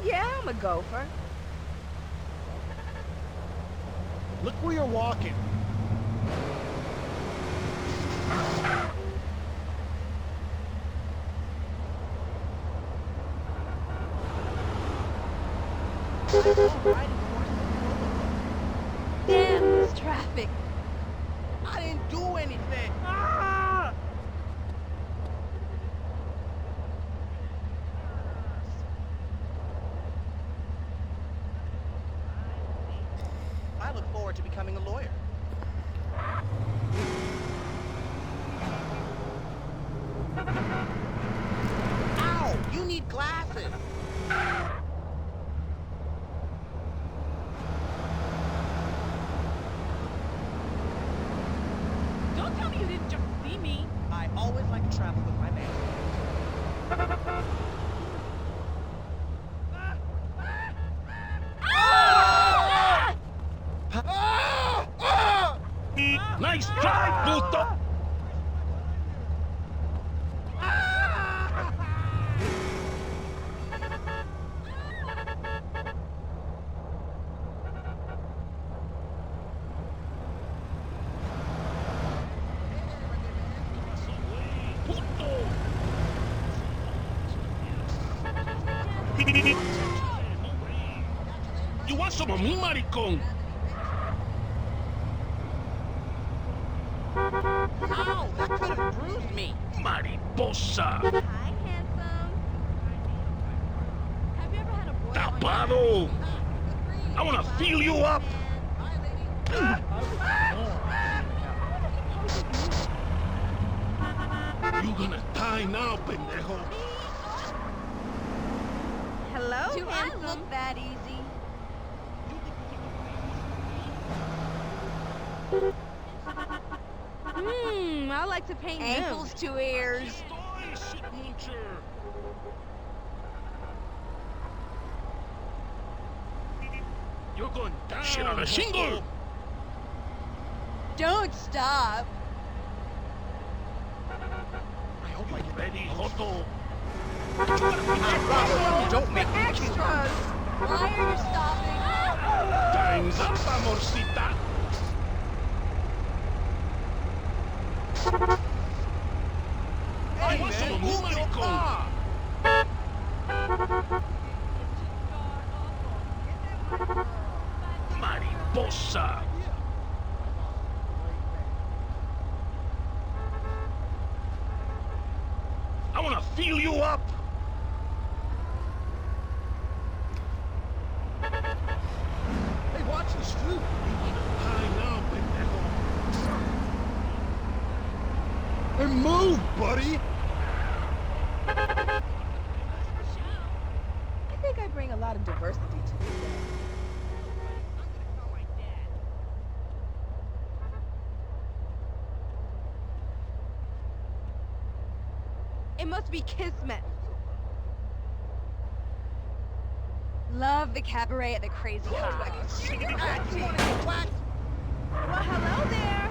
Yeah, I'm a gopher. Look where you're walking. Damn, this traffic. I didn't do anything. Ah! I look forward to becoming a lawyer. Ow! You need glasses. Don't tell me you didn't just see me. I always like to travel with my man. Nice try, puto! You want some of me, maricón? Ow! That could have bruised me. Mariposa! Hi, handsome. Have you ever had a boy Tapado! I wanna feel you up! You gonna die now, pendejo! Hello, Do I handsome. look that easy? I like to paint Ankles to ears. Estoy, shit muncher! You're going down! Shit on a shingle! Don't stop. I hope I get Ready, Joto? Don't make me kill you. Extras. Why are you stopping? Time's up, amorcita! Hey, You want some man, of me, move your maricón? car. Mariposa! I wanna feel you up! Hey, watch the street. Die now, pendejo! Hey, move, buddy. I think I bring a lot of diversity to the day. It must be Kismet. Love the cabaret at the Crazy High. You wanna get whacked? Well, hello there.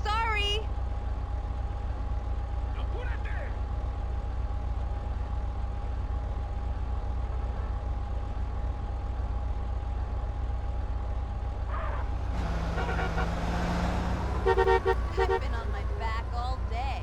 Sorry. Apúrate! I've been on my back all day.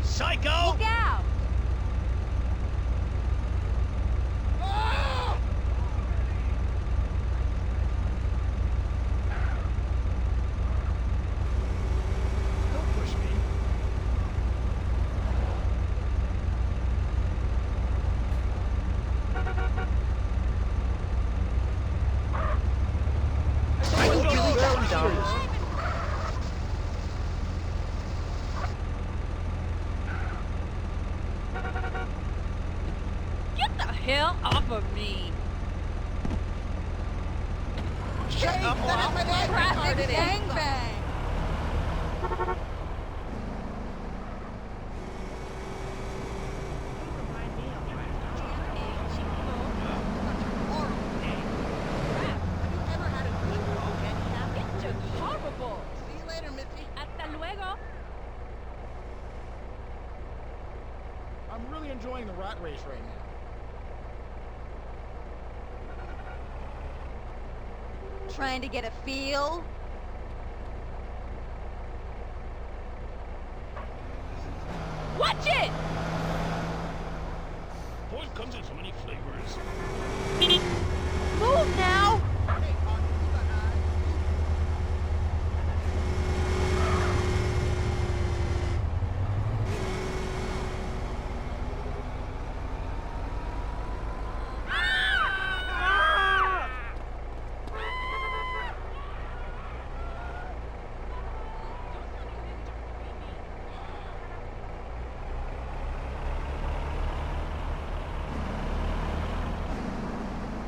Psycho! Look out. Don't push me. I'm really enjoying the rat race right now. Trying to get a feel? Watch it! Boy comes in so many flavors. Move now! Hey, Hawk, keep an eye.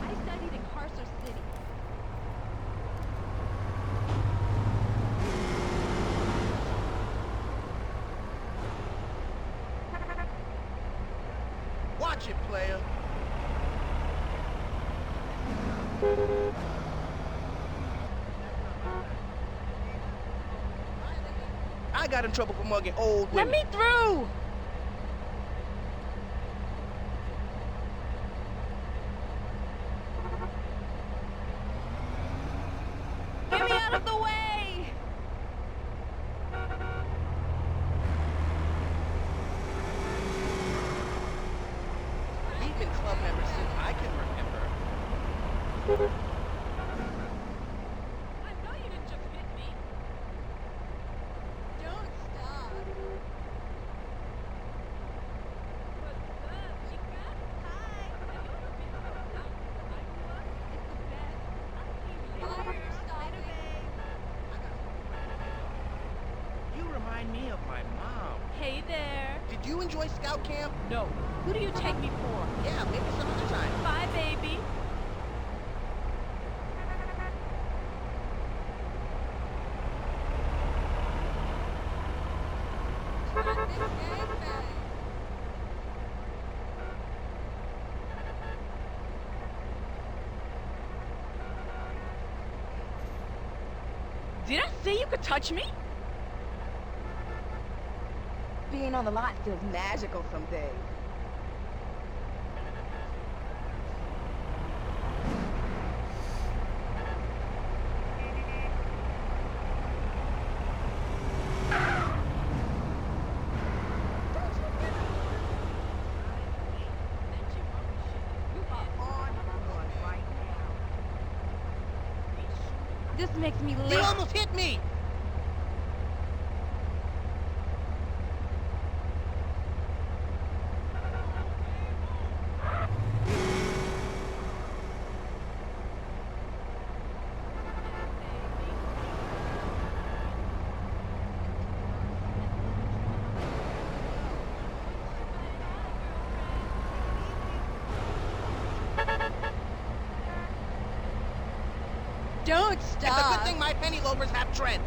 I studied in Carcer City. Watch it, player. I got in trouble for mugging old Let women. me through! Get me out of the way! We've been club members since I can remember. I know you didn't just hit me. Don't stop. What's up, chica? Hi. Have you ever been to the South nightclub? It's the best. I'll see you Why are later. you stopping? You remind me of my mom. Hey there. Did you enjoy scout camp? No. Who do you take me for? Yeah, maybe some other time. Bye, baby. Not this gangbang. Did I say you could touch me? Being on the lot feels magical some days. This makes me You late. almost hit me! Don't It's a stop. good thing my penny loafers have treads.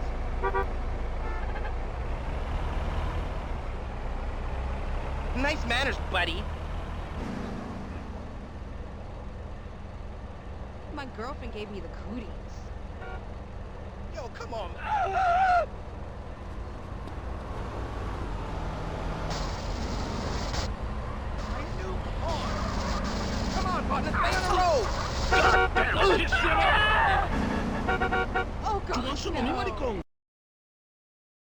Nice manners, buddy. My girlfriend gave me the cooties. Yo, come on.